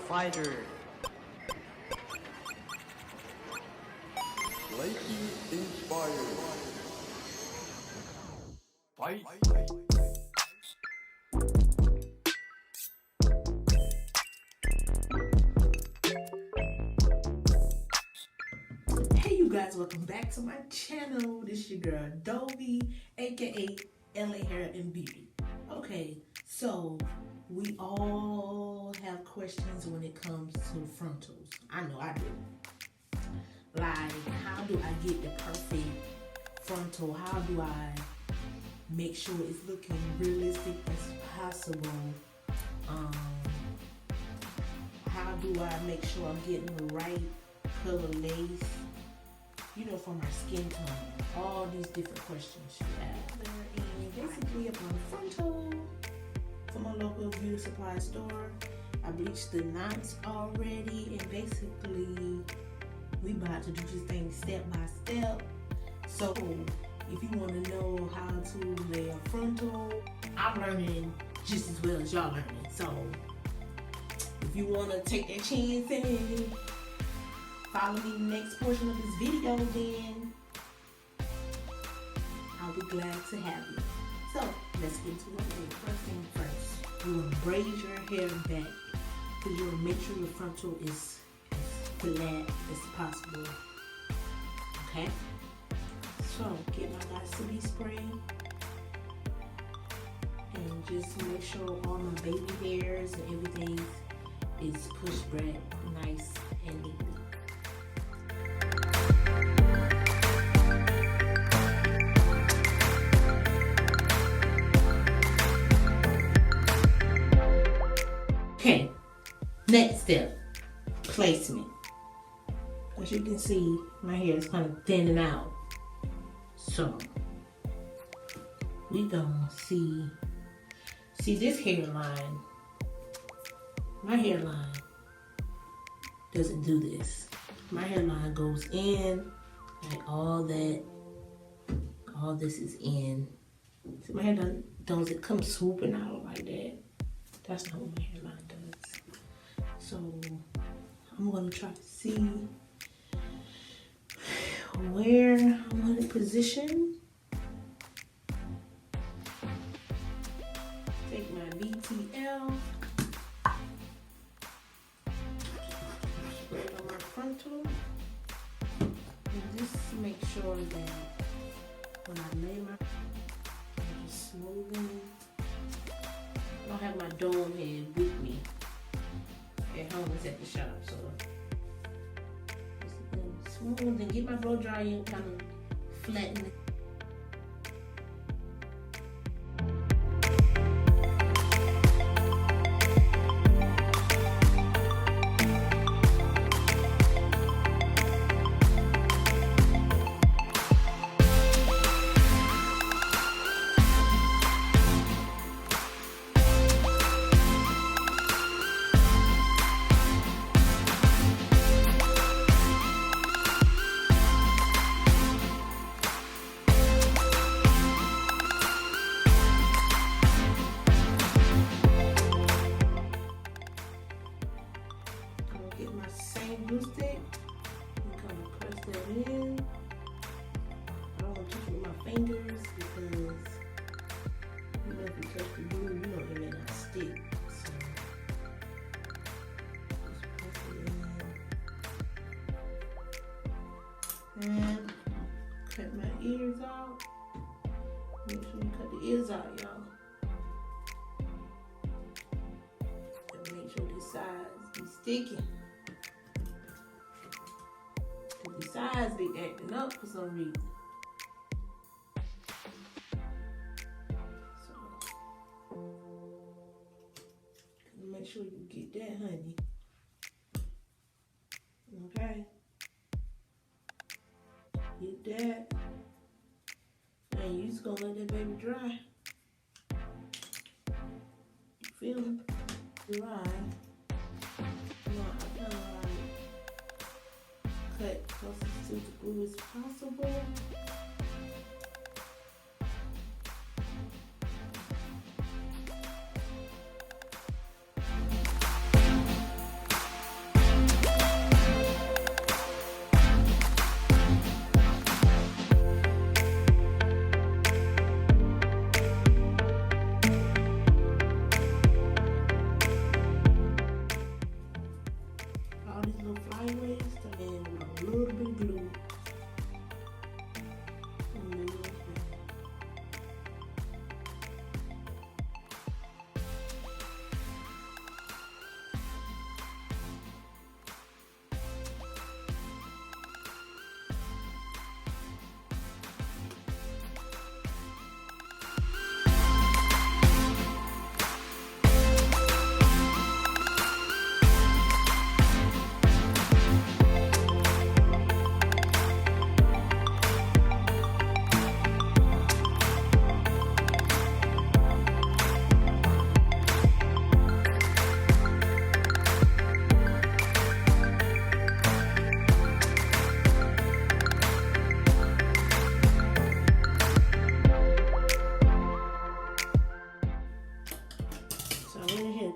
fighter. Slightly inspired. Fight. Hey you guys, welcome back to my channel. This is your girl do.If, aka LA Hair and Beauty. Okay, so we all have questions when it comes to frontals. I know I do. Like, how do I get the perfect frontal? How do I make sure it's looking realistic as possible? How do I make sure I'm getting the right color lace, you know, for my skin tone? All these different questions you have. And basically about a frontal from my local beauty supply store. I bleached the knots already, and basically we about to do this thing step by step. So if you want to know how to lay a frontal, I'm learning just as well as y'all learning. So if you want to take that chance and follow me in the next portion of this video, then I'll be glad to have you. So let's get to it. First thing first, you want to braid your hair back, because you want to make sure your frontal is as flat as possible. Okay? So get my Vaseline spray and just make sure all my baby hairs and everything is pushed back nice and neatly. Okay, next step, placement. As you can see, my hair is kind of thinning out. So we gonna see this hairline. My hairline doesn't do this. My hairline goes in, like all this is in. So my hair doesn't come swooping out like that. That's not what my hairline does. So I'm gonna try to see where I want it positioned. Take my BTL, spray it on my frontal, and just make sure that when I lay my, I'm just smoothing. I don't have my dome head with me at home. It's at the shop, so just smooth and get my blow dryer and kind of flatten it. Get my same glue stick and kind of press that in. I don't want to touch it with my fingers because you know if you touch the glue, you know it may not stick. So just press it in. And cut my ears out. Make sure you cut the ears out, y'all. And make sure this size is sticking. The sides be acting up for some reason. So make sure you get that, honey. Okay. Get that. And you just gonna let that baby dry. You feel me? Dry. Cut closest to the glue as possible.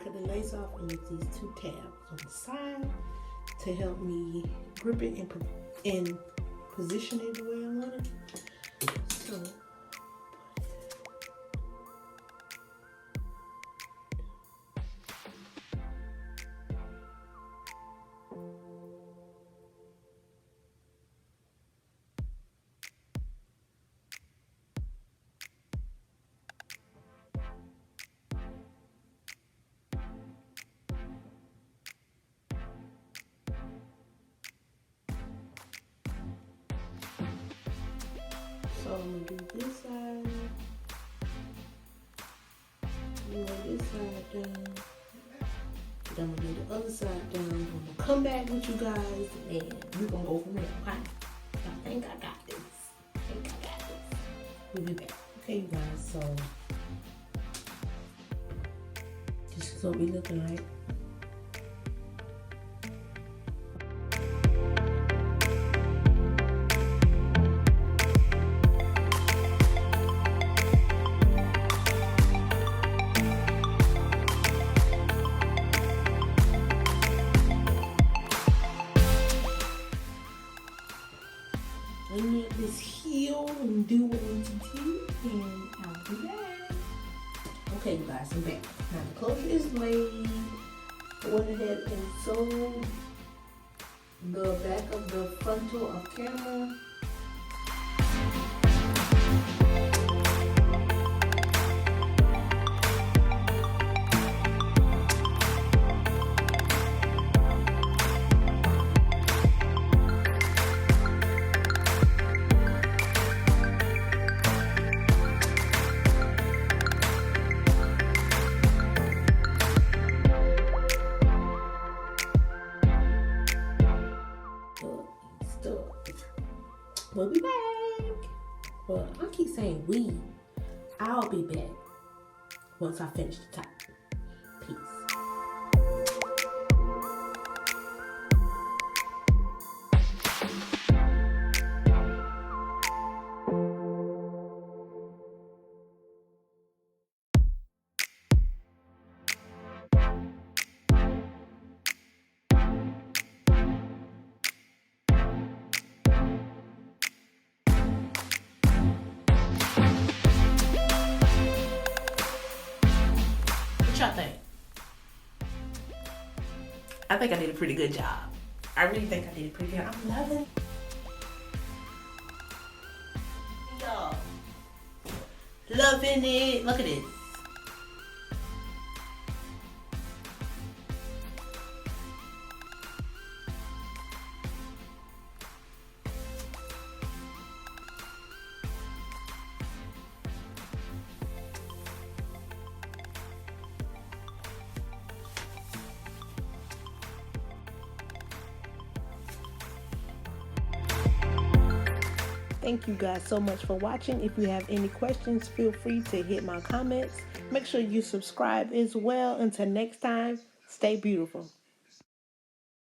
cut the lace off, I use these 2 tabs on the side to help me grip it and position it the way I want it. So I'm gonna do this side, lay this side down, then I'm gonna do the other side down. I'm gonna come back with you guys, and we're gonna go from there. Okay? I think I got this. We'll be back. Okay, you guys. So this is what we looking like. Let this heal and do what it needs to do, and I'll be back. Okay, you guys, I'm back. Now the closure is laid. I went ahead and sewed the back of the frontal of camera. We'll be back. Well, I keep saying we. I'll be back once I finish the top. Peace. I think I did a pretty good job. I really think I did a pretty good job. I'm loving it. Y'all. Loving it. Look at this. Thank you guys so much for watching. If you have any questions, feel free to hit my comments. Make sure you subscribe as well. Until next time, stay beautiful.